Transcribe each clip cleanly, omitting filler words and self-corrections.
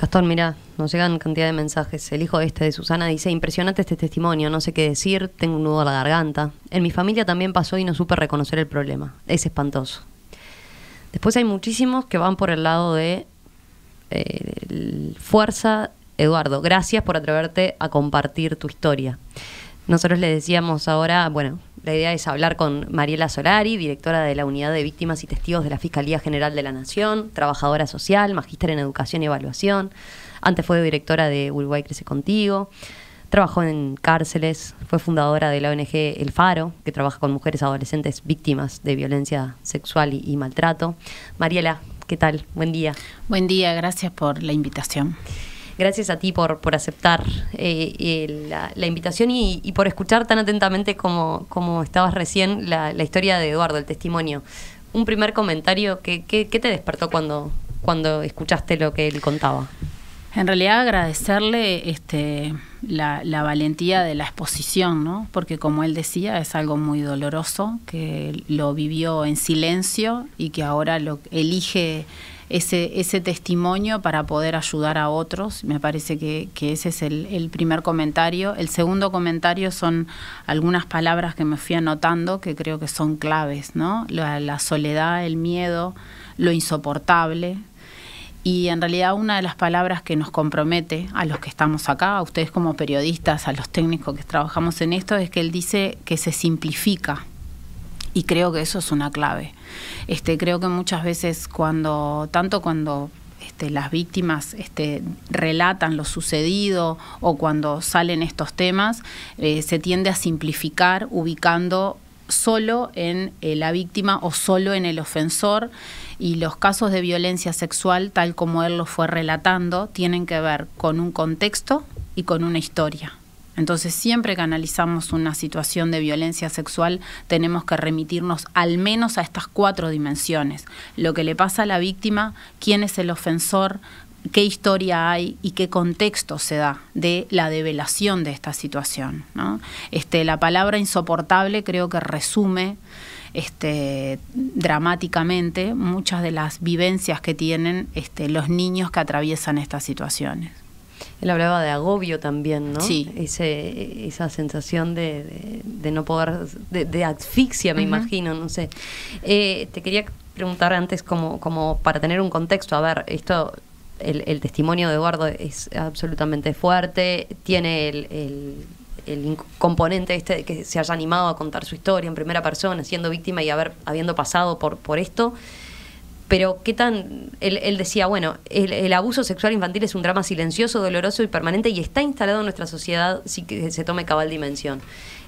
Gastón, mira, nos llegan cantidad de mensajes. El hijo de Susana dice: impresionante este testimonio, no sé qué decir, tengo un nudo a la garganta. En mi familia también pasó y no supe reconocer el problema. Es espantoso. Después hay muchísimos que van por el lado de fuerza. Eduardo, gracias por atreverte a compartir tu historia. Nosotros le decíamos ahora, bueno, la idea es hablar con Mariela Solari, directora de la Unidad de Víctimas y Testigos de la Fiscalía General de la Nación, trabajadora social, magíster en Educación y Evaluación. Antes fue directora de Uruguay Crece Contigo. Trabajó en cárceles, fue fundadora de la ONG El Faro, que trabaja con mujeres adolescentes víctimas de violencia sexual y maltrato. Mariela, ¿qué tal? Buen día. Buen día, gracias por la invitación. Gracias a ti por aceptar la invitación y por escuchar tan atentamente como estabas recién la historia de Eduardo, el testimonio. Un primer comentario, ¿qué te despertó cuando escuchaste lo que él contaba? En realidad agradecerle la valentía de la exposición, ¿no? Porque como él decía, es algo muy doloroso, que lo vivió en silencio y que ahora lo elige ese testimonio para poder ayudar a otros. Me parece que ese es el primer comentario. El segundo comentario son algunas palabras que me fui anotando que creo que son claves, ¿no? La soledad, el miedo, lo insoportable. Y en realidad una de las palabras que nos compromete a los que estamos acá, a ustedes como periodistas, a los técnicos que trabajamos en esto, es que él dice que se simplifica. Y creo que eso es una clave. Creo que muchas veces cuando las víctimas relatan lo sucedido o cuando salen estos temas, se tiende a simplificar ubicando solo en la víctima o solo en el ofensor, y los casos de violencia sexual, tal como él lo fue relatando, tienen que ver con un contexto y con una historia. Entonces, siempre que analizamos una situación de violencia sexual, tenemos que remitirnos al menos a estas 4 dimensiones: lo que le pasa a la víctima, quién es el ofensor, qué historia hay y qué contexto se da de la develación de esta situación, ¿no? La palabra insoportable creo que resume dramáticamente muchas de las vivencias que tienen los niños que atraviesan estas situaciones. Él hablaba de agobio también, ¿no? Sí. Esa sensación de no poder, de asfixia, me imagino, no sé. Te quería preguntar antes, como para tener un contexto. A ver, el testimonio de Eduardo es absolutamente fuerte, tiene el componente de que se haya animado a contar su historia en primera persona, siendo víctima y habiendo pasado por esto. Pero qué tan... Él decía, bueno, el abuso sexual infantil es un drama silencioso, doloroso y permanente, y está instalado en nuestra sociedad sin que se tome cabal dimensión.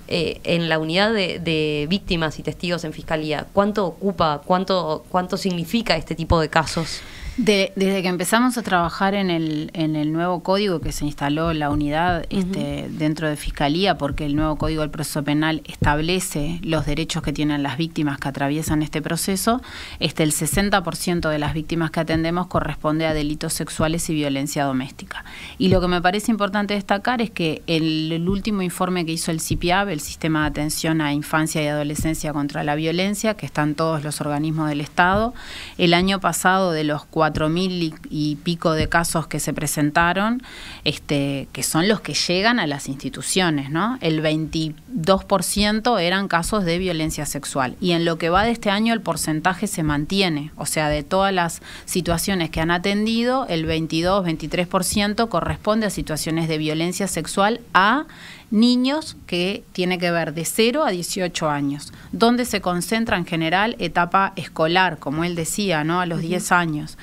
En la unidad de víctimas y testigos en Fiscalía, ¿cuánto ocupa, cuánto significa este tipo de casos? Desde que empezamos a trabajar en el nuevo código que se instaló la unidad dentro de Fiscalía, porque el nuevo código del proceso penal establece los derechos que tienen las víctimas que atraviesan este proceso, el 60% de las víctimas que atendemos corresponde a delitos sexuales y violencia doméstica. Y lo que me parece importante destacar es que el último informe que hizo el CIPIAB, el Sistema de Atención a Infancia y Adolescencia contra la Violencia, que están todos los organismos del Estado, el año pasado, de los 4.000 y pico de casos que se presentaron, que son los que llegan a las instituciones, ¿no? El 22% eran casos de violencia sexual. Y en lo que va de este año el porcentaje se mantiene. O sea, de todas las situaciones que han atendido, el 22-23% corresponde a situaciones de violencia sexual a niños que tiene que ver de 0 a 18 años, donde se concentra en general etapa escolar, como él decía, ¿no? A los 10 años.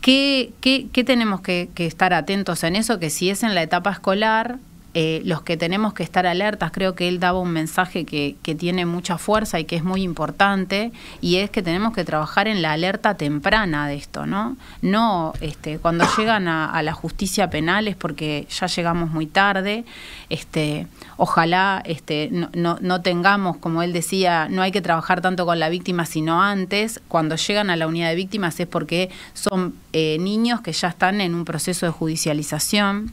¿Qué tenemos que estar atentos en eso? Que si es en la etapa escolar, los que tenemos que estar alertas, creo que él daba un mensaje que tiene mucha fuerza y que es muy importante, y es que tenemos que trabajar en la alerta temprana de esto, ¿no? No cuando llegan a la justicia penal es porque ya llegamos muy tarde. Ojalá no tengamos, como él decía, no hay que trabajar tanto con la víctima sino antes. Cuando llegan a la unidad de víctimas es porque son niños que ya están en un proceso de judicialización.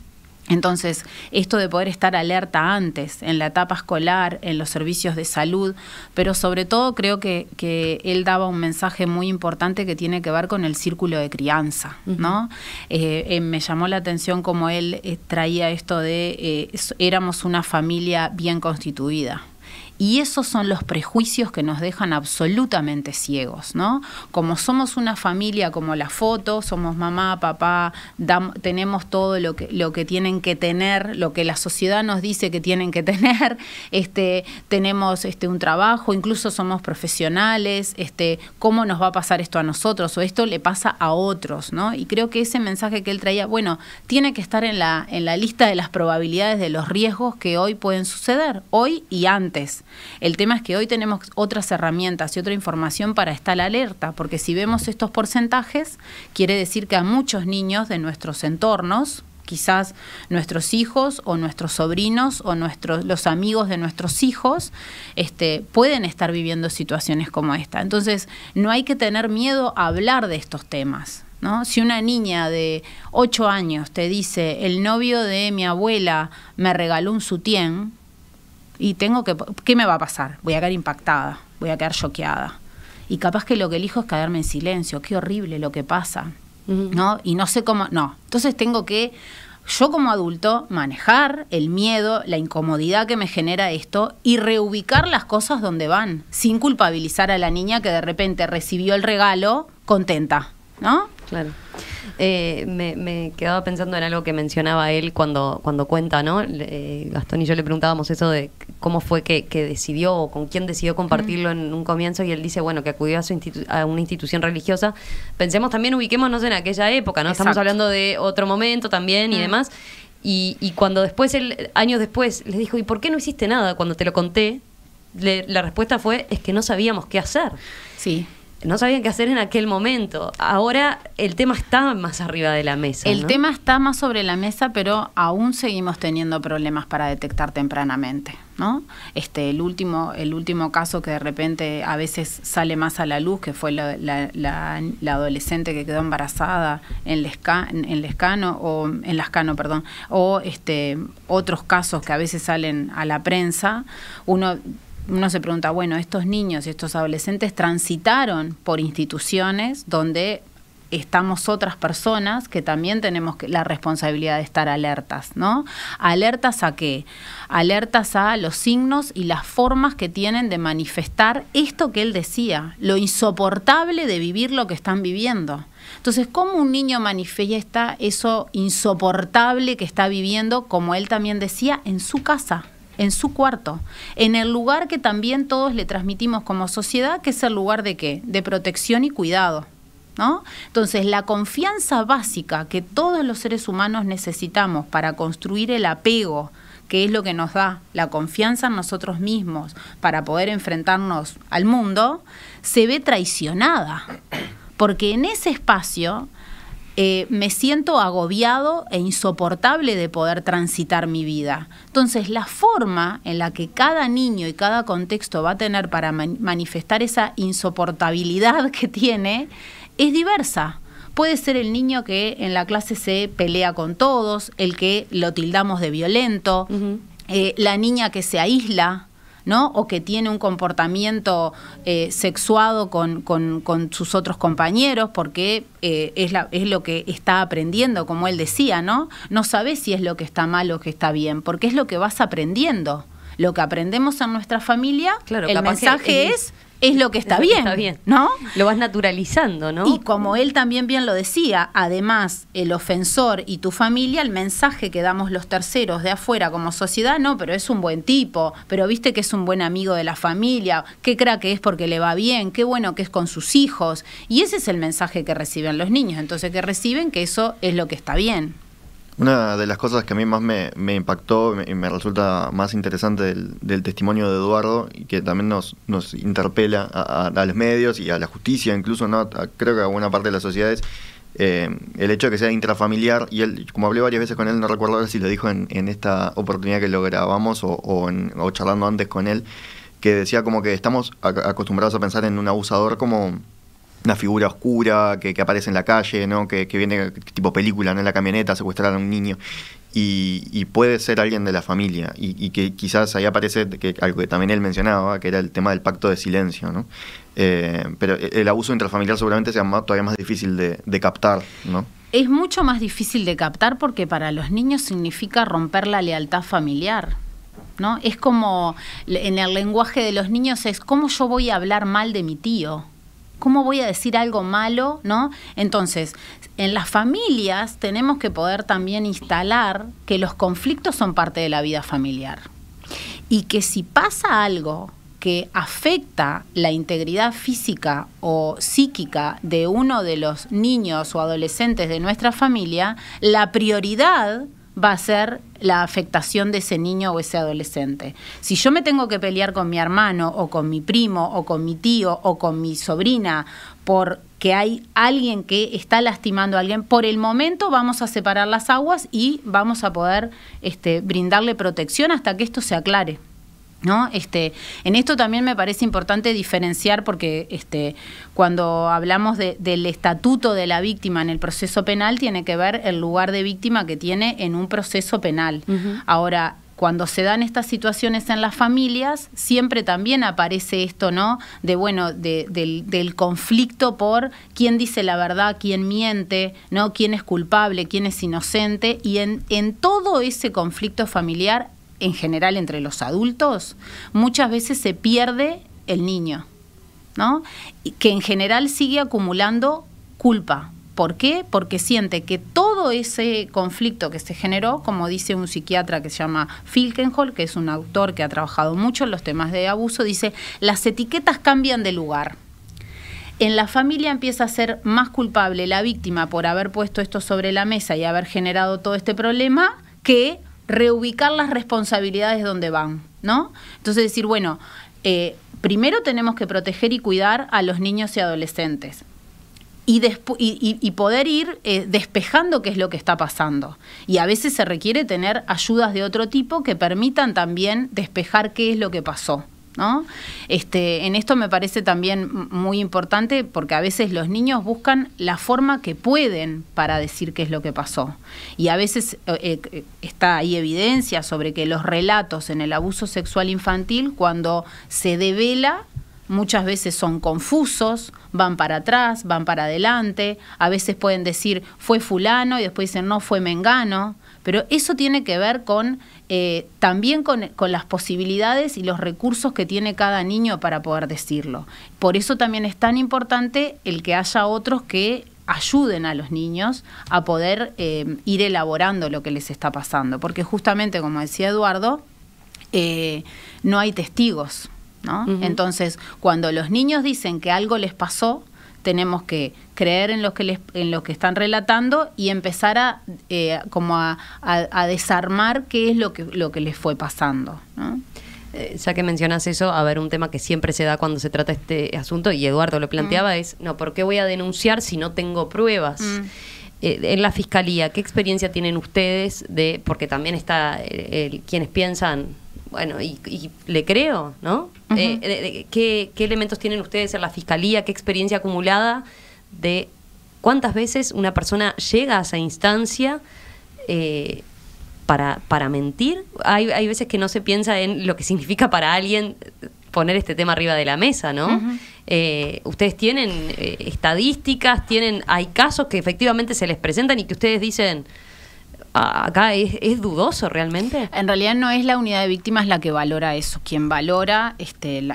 Entonces, esto de poder estar alerta antes, en la etapa escolar, en los servicios de salud, pero sobre todo creo que él daba un mensaje muy importante que tiene que ver con el círculo de crianza, ¿no? Me llamó la atención como él traía esto de éramos una familia bien constituida. Y esos son los prejuicios que nos dejan absolutamente ciegos, ¿no? Como somos una familia, como la foto, somos mamá, papá, tenemos todo lo que tienen que tener, lo que la sociedad nos dice que tienen que tener, tenemos un trabajo, incluso somos profesionales, ¿cómo nos va a pasar esto a nosotros? O esto le pasa a otros, ¿no? Y creo que ese mensaje que él traía, bueno, tiene que estar en la lista de las probabilidades de los riesgos que hoy pueden suceder, hoy y antes. El tema es que hoy tenemos otras herramientas y otra información para estar alerta, porque si vemos estos porcentajes, quiere decir que a muchos niños de nuestros entornos, quizás nuestros hijos o nuestros sobrinos o los amigos de nuestros hijos, pueden estar viviendo situaciones como esta. Entonces, no hay que tener miedo a hablar de estos temas, ¿no? Si una niña de 8 años te dice, el novio de mi abuela me regaló un sutién, y ¿qué me va a pasar? Voy a quedar impactada, voy a quedar choqueada. Y capaz que lo que elijo es quedarme en silencio, qué horrible lo que pasa, ¿no? Y no sé cómo, no. Entonces tengo que, yo como adulto, manejar el miedo, la incomodidad que me genera esto y reubicar las cosas donde van, sin culpabilizar a la niña que de repente recibió el regalo contenta, ¿no? Claro. Me quedaba pensando en algo que mencionaba él cuando cuenta, ¿no? Gastón y yo le preguntábamos eso de cómo fue que decidió o con quién decidió compartirlo en un comienzo, y él dice, bueno, que acudió a una institución religiosa. Pensemos también, ubiquémonos en aquella época, ¿no? Exacto. Estamos hablando de otro momento también y demás. Y cuando después, años después, les dijo, ¿y por qué no hiciste nada cuando te lo conté? La respuesta fue, es que no sabíamos qué hacer. Sí. No sabían qué hacer en aquel momento. Ahora el tema está más arriba de la mesa. El tema está más sobre la mesa, pero aún seguimos teniendo problemas para detectar tempranamente, ¿no? El último caso que de repente a veces sale más a la luz, que fue la adolescente que quedó embarazada en Lascano, o otros casos que a veces salen a la prensa. Uno se pregunta, bueno, estos niños y estos adolescentes transitaron por instituciones donde estamos otras personas que también tenemos la responsabilidad de estar alertas, ¿no? ¿Alertas a qué? Alertas a los signos y las formas que tienen de manifestar esto que él decía, lo insoportable de vivir lo que están viviendo. Entonces, ¿cómo un niño manifiesta eso insoportable que está viviendo, como él también decía, en su casa? En su cuarto, en el lugar que también todos le transmitimos como sociedad, que es el lugar de ¿qué? De protección y cuidado, ¿no? Entonces, la confianza básica que todos los seres humanos necesitamos para construir el apego, que es lo que nos da la confianza en nosotros mismos para poder enfrentarnos al mundo, se ve traicionada, porque en ese espacio me siento agobiado e insoportable de poder transitar mi vida. Entonces, la forma en la que cada niño y cada contexto va a tener para manifestar esa insoportabilidad que tiene es diversa. Puede ser el niño que en la clase se pelea con todos, el que lo tildamos de violento, la niña que se aísla, ¿no? O que tiene un comportamiento sexuado con sus otros compañeros, porque es lo que está aprendiendo, como él decía, ¿no? No sabes si es lo que está mal o que está bien, porque es lo que vas aprendiendo. Lo que aprendemos en nuestra familia, claro, el mensaje es lo que está bien, ¿no? Lo vas naturalizando, ¿no? Y como él también bien lo decía, además, el ofensor y tu familia, el mensaje que damos los terceros de afuera como sociedad, no, pero es un buen tipo, pero viste que es un buen amigo de la familia, qué crack que es porque le va bien, qué bueno que es con sus hijos. Y ese es el mensaje que reciben los niños, entonces que reciben que eso es lo que está bien. Una de las cosas que a mí más me impactó y me resulta más interesante del testimonio de Eduardo, y que también nos interpela a los medios y a la justicia, incluso, ¿no? Creo que a buena parte de las sociedades, el hecho de que sea intrafamiliar. Y él, como hablé varias veces con él, no recuerdo ahora si lo dijo en esta oportunidad que lo grabamos o charlando antes con él, que decía como que estamos acostumbrados a pensar en un abusador como una figura oscura que aparece en la calle, ¿no? Que viene tipo película, ¿no? En la camioneta a secuestrar a un niño. Y puede ser alguien de la familia, y que quizás ahí aparece algo que también él mencionaba, que era el tema del pacto de silencio, ¿no? Pero el abuso intrafamiliar seguramente sea todavía más difícil de captar, ¿no? Es mucho más difícil de captar porque para los niños significa romper la lealtad familiar, ¿no? Es como, en el lenguaje de los niños es, ¿cómo yo voy a hablar mal de mi tío? ¿Cómo voy a decir algo malo, no? Entonces, en las familias tenemos que poder también instalar que los conflictos son parte de la vida familiar. Y que si pasa algo que afecta la integridad física o psíquica de uno de los niños o adolescentes de nuestra familia, la prioridad va a ser la afectación de ese niño o ese adolescente. Si yo me tengo que pelear con mi hermano o con mi primo o con mi tío o con mi sobrina porque hay alguien que está lastimando a alguien, por el momento vamos a separar las aguas y vamos a poder brindarle protección hasta que esto se aclare, ¿no? En esto también me parece importante diferenciar porque cuando hablamos del estatuto de la víctima en el proceso penal tiene que ver el lugar de víctima que tiene en un proceso penal. Uh-huh. Ahora, cuando se dan estas situaciones en las familias, siempre también aparece esto, ¿no? Del conflicto por quién dice la verdad, quién miente, ¿no? Quién es culpable, quién es inocente, y en todo ese conflicto familiar, en general entre los adultos, muchas veces se pierde el niño, ¿no? Y que en general sigue acumulando culpa. ¿Por qué? Porque siente que todo ese conflicto que se generó, como dice un psiquiatra que se llama Filkenhol, que es un autor que ha trabajado mucho en los temas de abuso, dice, las etiquetas cambian de lugar. En la familia empieza a ser más culpable la víctima por haber puesto esto sobre la mesa y haber generado todo este problema que reubicar las responsabilidades donde van, ¿no? Entonces decir, bueno, primero tenemos que proteger y cuidar a los niños y adolescentes y poder ir despejando qué es lo que está pasando. Y a veces se requiere tener ayudas de otro tipo que permitan también despejar qué es lo que pasó, ¿no? En esto me parece también muy importante porque a veces los niños buscan la forma que pueden para decir qué es lo que pasó, y a veces está ahí evidencia sobre que los relatos en el abuso sexual infantil, cuando se devela, muchas veces son confusos, van para atrás, van para adelante, a veces pueden decir fue fulano y después dicen no, fue mengano, pero eso tiene que ver con también con las posibilidades y los recursos que tiene cada niño para poder decirlo. Por eso también es tan importante el que haya otros que ayuden a los niños a poder ir elaborando lo que les está pasando, porque justamente, como decía Eduardo, no hay testigos, ¿no? Uh-huh. Entonces, cuando los niños dicen que algo les pasó, tenemos que creer en lo que están relatando y empezar a desarmar qué es lo que les fue pasando, ¿no? Ya que mencionas eso, a ver, un tema que siempre se da cuando se trata este asunto, y Eduardo lo planteaba, es, no, ¿por qué voy a denunciar si no tengo pruebas? En la Fiscalía, ¿qué experiencia tienen ustedes porque también está quienes piensan, bueno, y le creo, ¿no? Uh-huh. ¿Qué elementos tienen ustedes en la Fiscalía? ¿Qué experiencia acumulada de cuántas veces una persona llega a esa instancia para mentir? Hay veces que no se piensa en lo que significa para alguien poner este tema arriba de la mesa, ¿no? Uh-huh. ¿Ustedes tienen estadísticas? ¿Hay casos que efectivamente se les presentan y que ustedes dicen, acá es dudoso realmente? En realidad no es la unidad de víctimas la que valora eso. Quien valora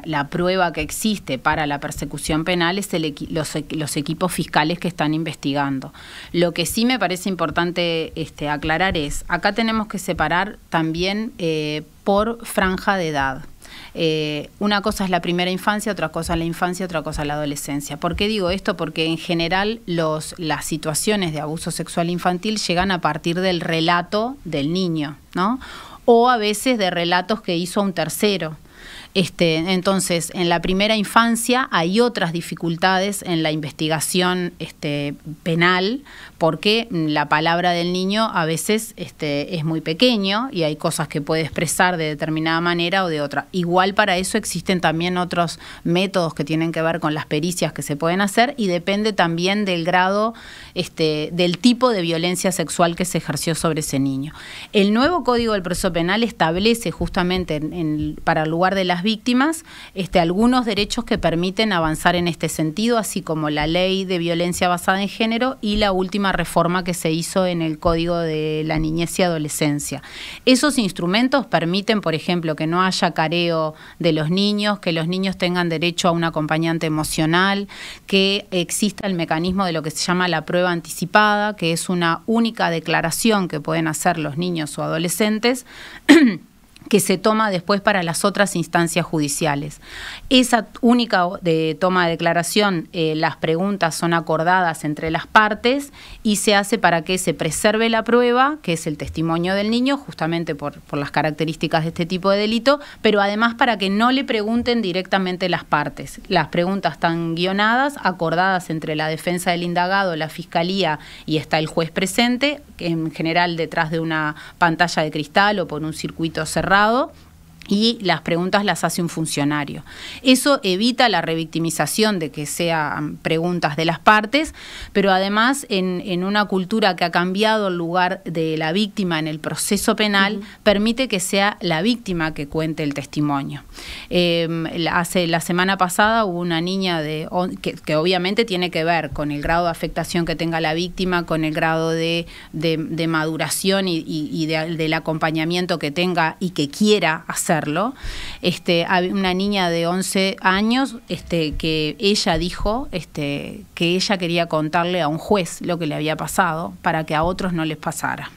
la prueba que existe para la persecución penal es los equipos fiscales que están investigando. Lo que sí me parece importante aclarar es, acá tenemos que separar también por franja de edad. Una cosa es la primera infancia, otra cosa es la infancia, otra cosa es la adolescencia. ¿Por qué digo esto? Porque en general las situaciones de abuso sexual infantil llegan a partir del relato del niño, ¿no? O a veces de relatos que hizo un tercero. Entonces, en la primera infancia hay otras dificultades en la investigación penal, porque la palabra del niño a veces es muy pequeño y hay cosas que puede expresar de determinada manera o de otra. Igual para eso existen también otros métodos que tienen que ver con las pericias que se pueden hacer, y depende también del grado, del tipo de violencia sexual que se ejerció sobre ese niño. El nuevo Código del Proceso Penal establece justamente para el lugar de las víctimas algunos derechos que permiten avanzar en este sentido, así como la Ley de Violencia Basada en Género y la última reforma que se hizo en el Código de la Niñez y Adolescencia. Esos instrumentos permiten, por ejemplo, que no haya careo de los niños, que los niños tengan derecho a un acompañante emocional, que exista el mecanismo de lo que se llama la prueba anticipada, que es una única declaración que pueden hacer los niños o adolescentes que se toma después para las otras instancias judiciales. Esa única toma de declaración, las preguntas son acordadas entre las partes y se hace para que se preserve la prueba, que es el testimonio del niño, justamente por las características de este tipo de delito, pero además para que no le pregunten directamente las partes. Las preguntas están guionadas, acordadas entre la defensa del indagado, la fiscalía y está el juez presente, en general detrás de una pantalla de cristal o por un circuito cerrado, y las preguntas las hace un funcionario. Eso evita la revictimización de que sean preguntas de las partes, pero además en una cultura que ha cambiado el lugar de la víctima en el proceso penal, permite que sea la víctima que cuente el testimonio. La semana pasada hubo una niña que obviamente tiene que ver con el grado de afectación que tenga la víctima, con el grado de maduración y del acompañamiento que tenga y que quiera hacer. Había una niña de 11 años que ella dijo que ella quería contarle a un juez lo que le había pasado para que a otros no les pasara.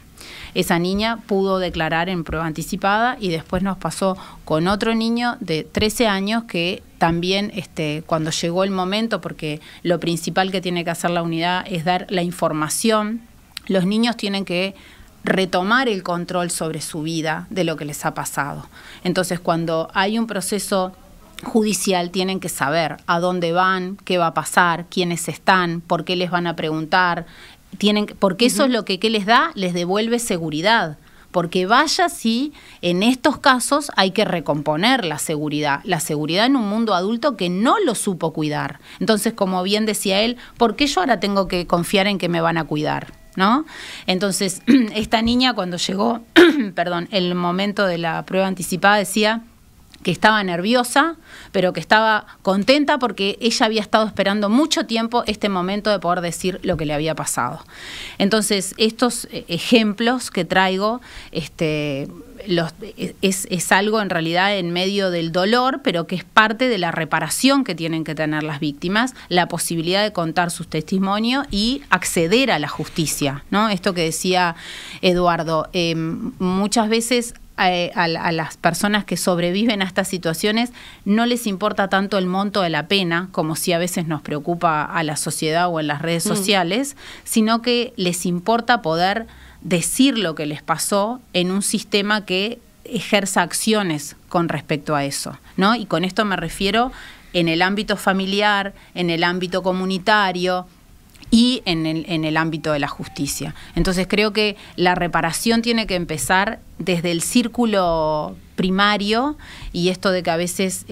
Esa niña pudo declarar en prueba anticipada y después nos pasó con otro niño de 13 años que también cuando llegó el momento, porque lo principal que tiene que hacer la unidad es dar la información, los niños tienen que retomar el control sobre su vida de lo que les ha pasado. Entonces, cuando hay un proceso judicial, tienen que saber a dónde van, qué va a pasar, quiénes están, por qué les van a preguntar, porque eso es lo que les da, les devuelve seguridad. Porque vaya si en estos casos hay que recomponer la seguridad en un mundo adulto que no lo supo cuidar. Entonces, como bien decía él, ¿por qué yo ahora tengo que confiar en que me van a cuidar? ¿No? Entonces, esta niña cuando llegó, el momento de la prueba anticipada decía que estaba nerviosa, pero que estaba contenta porque ella había estado esperando mucho tiempo este momento de poder decir lo que le había pasado. Entonces, estos ejemplos que traigo, es algo en realidad en medio del dolor, pero que es parte de la reparación que tienen que tener las víctimas, la posibilidad de contar sus testimonios y acceder a la justicia, ¿no? Esto que decía Eduardo, muchas veces a las personas que sobreviven a estas situaciones no les importa tanto el monto de la pena, como si a veces nos preocupa a la sociedad o en las redes sociales, sino que les importa poder decir lo que les pasó en un sistema que ejerza acciones con respecto a eso, ¿no? Y con esto me refiero en el ámbito familiar, en el ámbito comunitario y en el ámbito de la justicia. Entonces creo que la reparación tiene que empezar desde el círculo primario, y esto de que a veces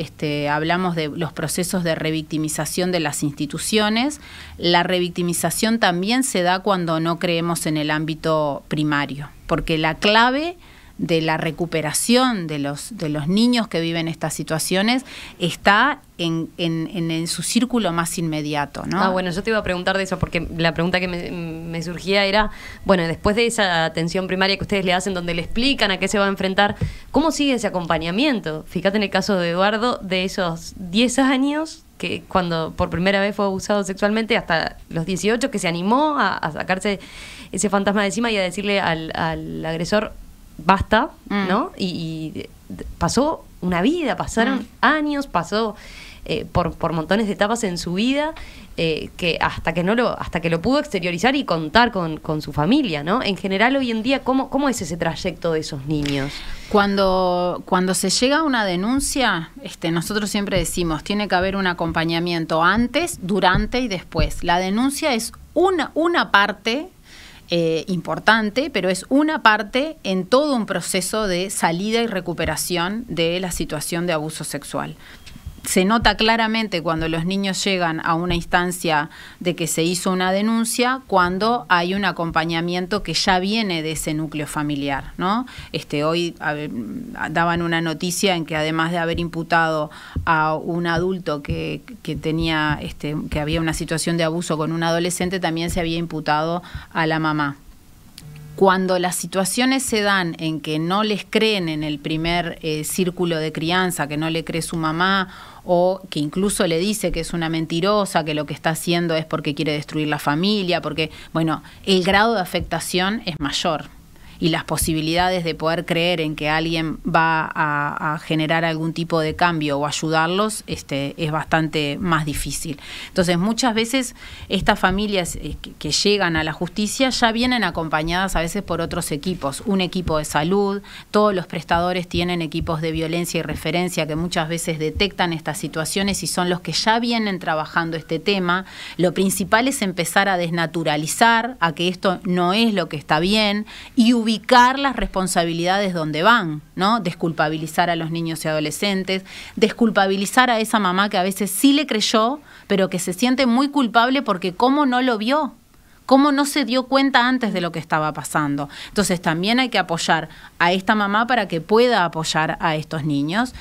hablamos de los procesos de revictimización de las instituciones. La revictimización también se da cuando no creemos en el ámbito primario, porque la clave de la recuperación de los niños que viven estas situaciones está en su círculo más inmediato, ¿no? Bueno, yo te iba a preguntar de eso, porque la pregunta que me surgía era, bueno, después de esa atención primaria que ustedes le hacen, donde le explican a qué se va a enfrentar, ¿cómo sigue ese acompañamiento? Fíjate en el caso de Eduardo, de esos 10 años, que cuando por primera vez fue abusado sexualmente, hasta los 18, que se animó a sacarse ese fantasma de encima y a decirle al agresor, basta, ¿no? Y pasó una vida, pasaron años, pasó por montones de etapas en su vida, que hasta que lo pudo exteriorizar y contar con su familia, ¿no? En general, hoy en día, ¿cómo es ese trayecto de esos niños? Cuando se llega a una denuncia, nosotros siempre decimos, tiene que haber un acompañamiento antes, durante y después. La denuncia es una parte importante, pero es una parte en todo un proceso de salida y recuperación de la situación de abuso sexual. Se nota claramente cuando los niños llegan a una instancia de que se hizo una denuncia, cuando hay un acompañamiento que ya viene de ese núcleo familiar, ¿no? Hoy daban una noticia en que además de haber imputado a un adulto que tenía que había una situación de abuso con un adolescente, también se había imputado a la mamá. Cuando las situaciones se dan en que no les creen en el primer círculo de crianza, que no le cree su mamá, o que incluso le dice que es una mentirosa, que lo que está haciendo es porque quiere destruir la familia, porque, bueno, el grado de afectación es mayor. Y las posibilidades de poder creer en que alguien va a generar algún tipo de cambio o ayudarlos es bastante más difícil. Entonces, muchas veces estas familias que llegan a la justicia ya vienen acompañadas a veces por otros equipos. Un equipo de salud, todos los prestadores tienen equipos de violencia y referencia que muchas veces detectan estas situaciones y son los que ya vienen trabajando este tema. Lo principal es empezar a desnaturalizar, a que esto no es lo que está bien, y ubicar las responsabilidades donde van, ¿no? Desculpabilizar a los niños y adolescentes, desculpabilizar a esa mamá que a veces sí le creyó, pero que se siente muy culpable porque cómo no lo vio, cómo no se dio cuenta antes de lo que estaba pasando. Entonces también hay que apoyar a esta mamá para que pueda apoyar a estos niños.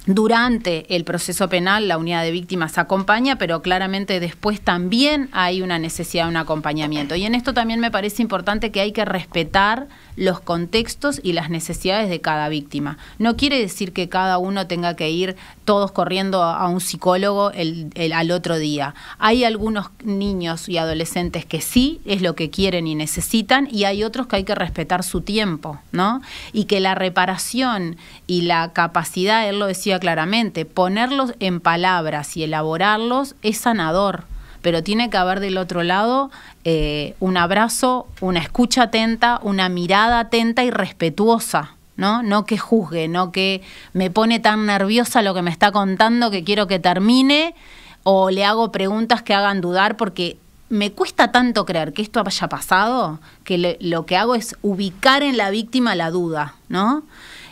Durante el proceso penal, la unidad de víctimas acompaña, pero claramente después también hay una necesidad de un acompañamiento. Y en esto también me parece importante que hay que respetar los contextos y las necesidades de cada víctima. No quiere decir que cada uno tenga que ir todos corriendo a un psicólogo al otro día. Hay algunos niños y adolescentes que sí es lo que quieren y necesitan, y hay otros que hay que respetar su tiempo, ¿no? Y que la reparación y la capacidad, él lo decía claramente, ponerlos en palabras y elaborarlos es sanador, pero tiene que haber del otro lado un abrazo, una escucha atenta, una mirada atenta y respetuosa, ¿no? No que juzgue, no que me pone tan nerviosa lo que me está contando que quiero que termine, o le hago preguntas que hagan dudar porque me cuesta tanto creer que esto haya pasado, que lo que hago es ubicar en la víctima la duda, ¿no?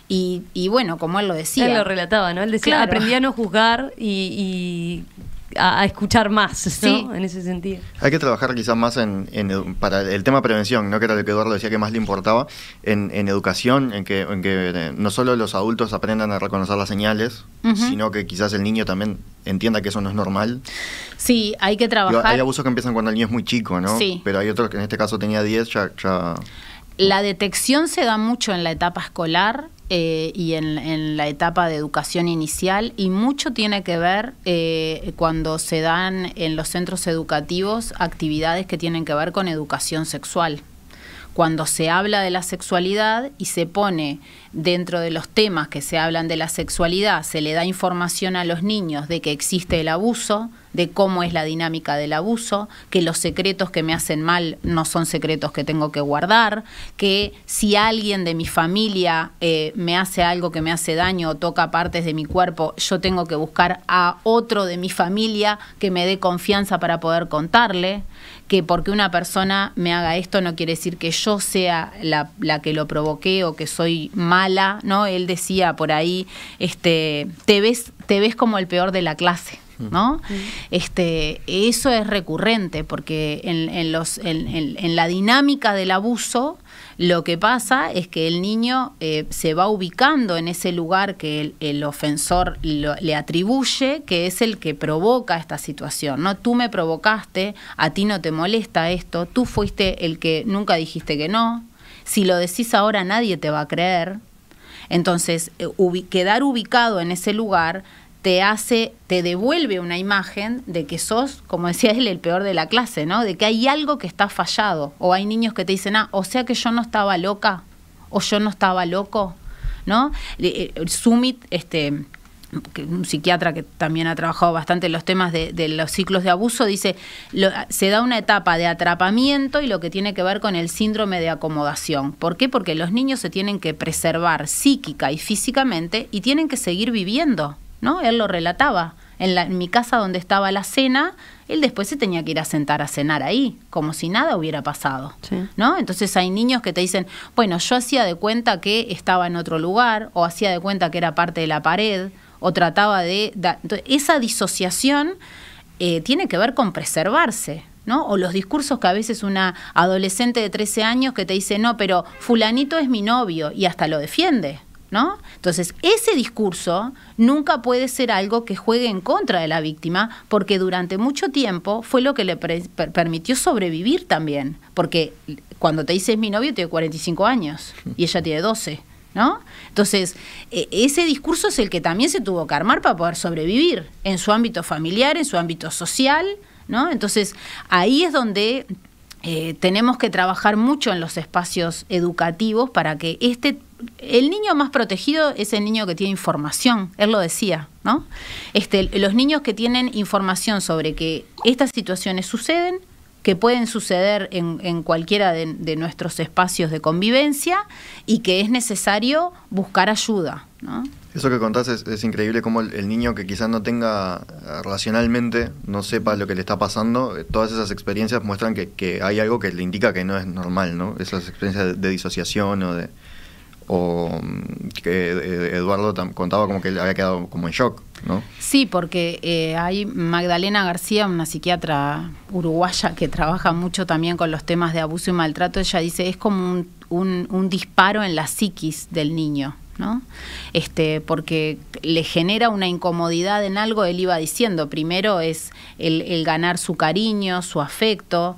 Y bueno, como él lo decía. Él lo relataba, ¿no? Él decía, claro, aprendí a no juzgar y a escuchar más, ¿no? Sí. En ese sentido. Hay que trabajar quizás más para el tema prevención, ¿no? Que era lo que Eduardo decía que más le importaba, en educación, en que no solo los adultos aprendan a reconocer las señales, sino que quizás el niño también entienda que eso no es normal. Sí, hay que trabajar. Hay abusos que empiezan cuando el niño es muy chico, ¿no? Sí. Pero hay otros que en este caso tenía 10, ya... La detección se da mucho en la etapa escolar y en la etapa de educación inicial, y mucho tiene que ver cuando se dan en los centros educativos actividades que tienen que ver con educación sexual. Cuando se habla de la sexualidad y se pone dentro de los temas que se hablan de la sexualidad, se le da información a los niños de que existe el abuso, de cómo es la dinámica del abuso, que los secretos que me hacen mal no son secretos que tengo que guardar, que si alguien de mi familia me hace algo que me hace daño o toca partes de mi cuerpo, yo tengo que buscar a otro de mi familia que me dé confianza para poder contarle, que porque una persona me haga esto no quiere decir que yo sea la que lo provoqué o que soy mala, ¿no? Él decía por ahí, te ves como el peor de la clase, ¿no? Eso es recurrente porque en la dinámica del abuso lo que pasa es que el niño se va ubicando en ese lugar que el ofensor le atribuye, que es el que provoca esta situación, ¿no? Tú me provocaste, a ti no te molesta esto, tú fuiste el que nunca dijiste que no, si lo decís ahora nadie te va a creer. Entonces, quedar ubicado en ese lugar te devuelve una imagen de que sos, como decía él, el peor de la clase, ¿no? De que hay algo que está fallado. O hay niños que te dicen, o sea que yo no estaba loca, o yo no estaba loco, ¿no? Sumit un psiquiatra que también ha trabajado bastante en los temas de los ciclos de abuso, dice, se da una etapa de atrapamiento y lo que tiene que ver con el síndrome de acomodación. ¿Por qué? Porque los niños se tienen que preservar psíquica y físicamente y tienen que seguir viviendo, ¿no? Él lo relataba. En mi casa donde estaba la cena, él después se tenía que ir a sentar a cenar ahí, como si nada hubiera pasado, sí, ¿no? Entonces hay niños que te dicen, bueno, yo hacía de cuenta que estaba en otro lugar, o hacía de cuenta que era parte de la pared, o trataba de... Entonces, esa disociación tiene que ver con preservarse, ¿no? O los discursos que a veces una adolescente de 13 años que te dice, no, pero fulanito es mi novio, y hasta lo defiende, ¿no? Entonces, ese discurso nunca puede ser algo que juegue en contra de la víctima, porque durante mucho tiempo fue lo que le permitió sobrevivir también, porque cuando te dice es mi novio tiene 45 años y ella tiene 12, ¿no? Entonces, ese discurso es el que también se tuvo que armar para poder sobrevivir en su ámbito familiar, en su ámbito social, ¿no? Entonces, ahí es donde tenemos que trabajar mucho en los espacios educativos para que el niño más protegido es el niño que tiene información, él lo decía, ¿no? Los niños que tienen información sobre que estas situaciones suceden, que pueden suceder en cualquiera de nuestros espacios de convivencia y que es necesario buscar ayuda, ¿no? Eso que contás es increíble, como el niño que quizás no tenga racionalmente, no sepa lo que le está pasando, todas esas experiencias muestran que hay algo que le indica que no es normal, ¿no? Esas experiencias de disociación o que Eduardo contaba como que él había quedado como en shock, ¿no? Sí, porque hay Magdalena García, una psiquiatra uruguaya que trabaja mucho también con los temas de abuso y maltrato. Ella dice, es como un disparo en la psiquis del niño, ¿no? Porque le genera una incomodidad en algo. Él iba diciendo, primero es el ganar su cariño, su afecto,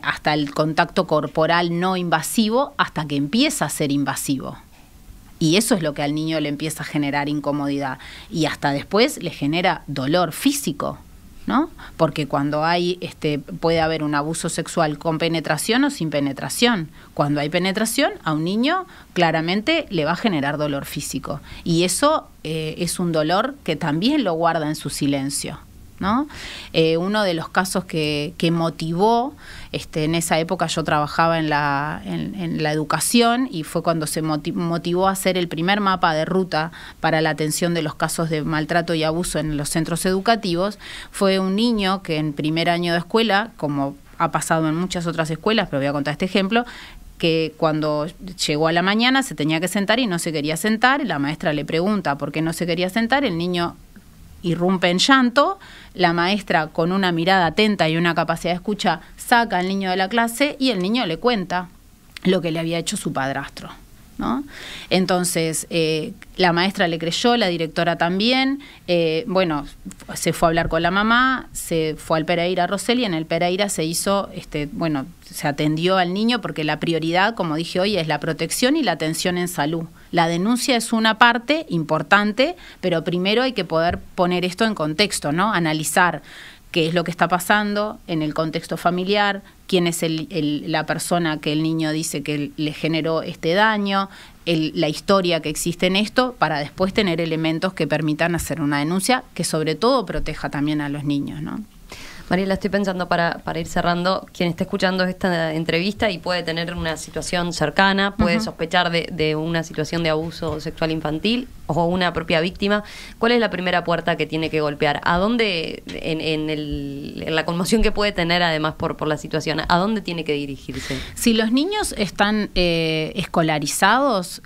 hasta el contacto corporal no invasivo, hasta que empieza a ser invasivo. Y eso es lo que al niño le empieza a generar incomodidad. Y hasta después le genera dolor físico, ¿no? Porque cuando puede haber un abuso sexual con penetración o sin penetración. Cuando hay penetración, a un niño claramente le va a generar dolor físico. Y eso es un dolor que también lo guarda en su silencio, ¿no? Uno de los casos que motivó, en esa época yo trabajaba en la educación y fue cuando se motivó a hacer el primer mapa de ruta para la atención de los casos de maltrato y abuso en los centros educativos. Fue un niño que en primer año de escuela, como ha pasado en muchas otras escuelas, pero voy a contar este ejemplo, que cuando llegó a la mañana se tenía que sentar y no se quería sentar, la maestra le pregunta por qué no se quería sentar, el niño irrumpe en llanto, la maestra con una mirada atenta y una capacidad de escucha saca al niño de la clase y el niño le cuenta lo que le había hecho su padrastro, ¿no? Entonces, la maestra le creyó, la directora también, se fue a hablar con la mamá, se fue al Pereira Rosell y en el Pereira se hizo, se atendió al niño porque la prioridad, como dije hoy, es la protección y la atención en salud. La denuncia es una parte importante, pero primero hay que poder poner esto en contexto, ¿no? Analizar qué es lo que está pasando en el contexto familiar, quién es la persona que el niño dice que le generó este daño, la historia que existe en esto, para después tener elementos que permitan hacer una denuncia que sobre todo proteja también a los niños, ¿no? Mariela, estoy pensando para ir cerrando, quien esté escuchando esta entrevista y puede tener una situación cercana, puede sospechar de una situación de abuso sexual infantil o una propia víctima, ¿cuál es la primera puerta que tiene que golpear? ¿A dónde, en la conmoción que puede tener además por la situación, a dónde tiene que dirigirse? Si los niños están escolarizados,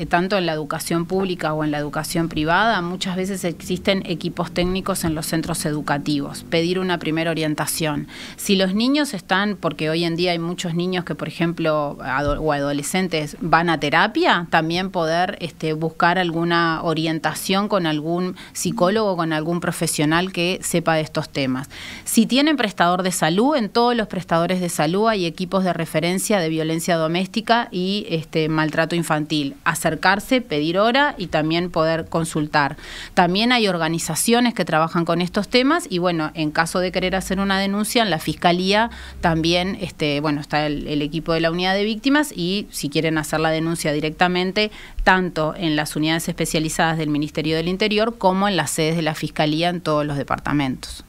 tanto en la educación pública o en la educación privada, muchas veces existen equipos técnicos en los centros educativos. Pedir una primera orientación. Si los niños están, porque hoy en día hay muchos niños que, por ejemplo, o adolescentes van a terapia, también poder buscar alguna orientación con algún psicólogo, con algún profesional que sepa de estos temas. Si tienen prestador de salud, en todos los prestadores de salud hay equipos de referencia de violencia doméstica y maltrato infantil. Acercarse, pedir hora y también poder consultar. También hay organizaciones que trabajan con estos temas y bueno, en caso de querer hacer una denuncia en la Fiscalía también está el equipo de la unidad de víctimas y si quieren hacer la denuncia directamente tanto en las unidades especializadas especializadas del Ministerio del Interior como en las sedes de la Fiscalía en todos los departamentos.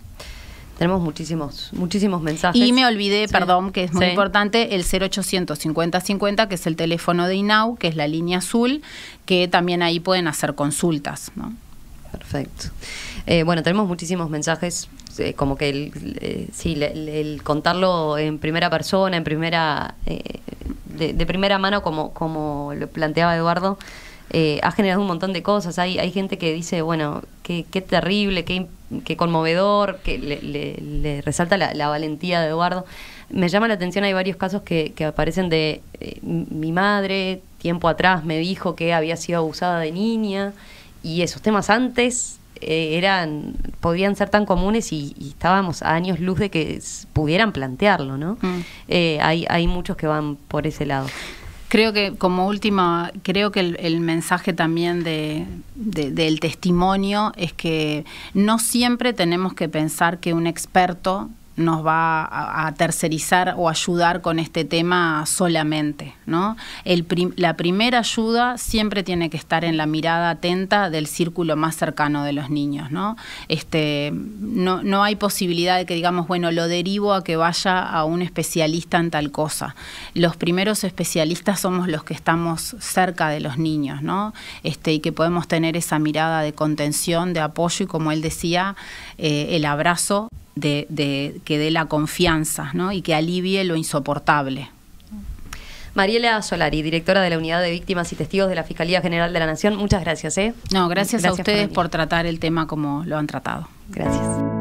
Tenemos muchísimos mensajes. Y me olvidé, sí. perdón, que es muy sí. importante, el 0800 5050, que es el teléfono de INAU, que es la línea azul, que también ahí pueden hacer consultas, ¿no? Perfecto. Bueno, tenemos muchísimos mensajes, como que el contarlo en primera persona, en primera de primera mano, como lo planteaba Eduardo, ha generado un montón de cosas. Hay gente que dice, bueno, qué terrible, qué conmovedor, que le resalta la valentía de Eduardo. Me llama la atención, hay varios casos que aparecen de mi madre, tiempo atrás me dijo que había sido abusada de niña, y esos temas antes podían ser tan comunes y estábamos a años luz de que pudieran plantearlo, ¿no? Hay muchos que van por ese lado. Creo que como última, creo que el mensaje también del testimonio es que no siempre tenemos que pensar que un experto nos va a tercerizar o ayudar con este tema solamente, ¿no? La primera ayuda siempre tiene que estar en la mirada atenta del círculo más cercano de los niños, ¿no? No hay posibilidad de que digamos, bueno, lo derivo a que vaya a un especialista en tal cosa. Los primeros especialistas somos los que estamos cerca de los niños, ¿no? Y que podemos tener esa mirada de contención, de apoyo y, como él decía, el abrazo que dé la confianza, ¿no? Y que alivie lo insoportable. Mariela Solari, directora de la Unidad de Víctimas y Testigos de la Fiscalía General de la Nación, muchas gracias. No, gracias a ustedes por tratar el tema como lo han tratado. Gracias.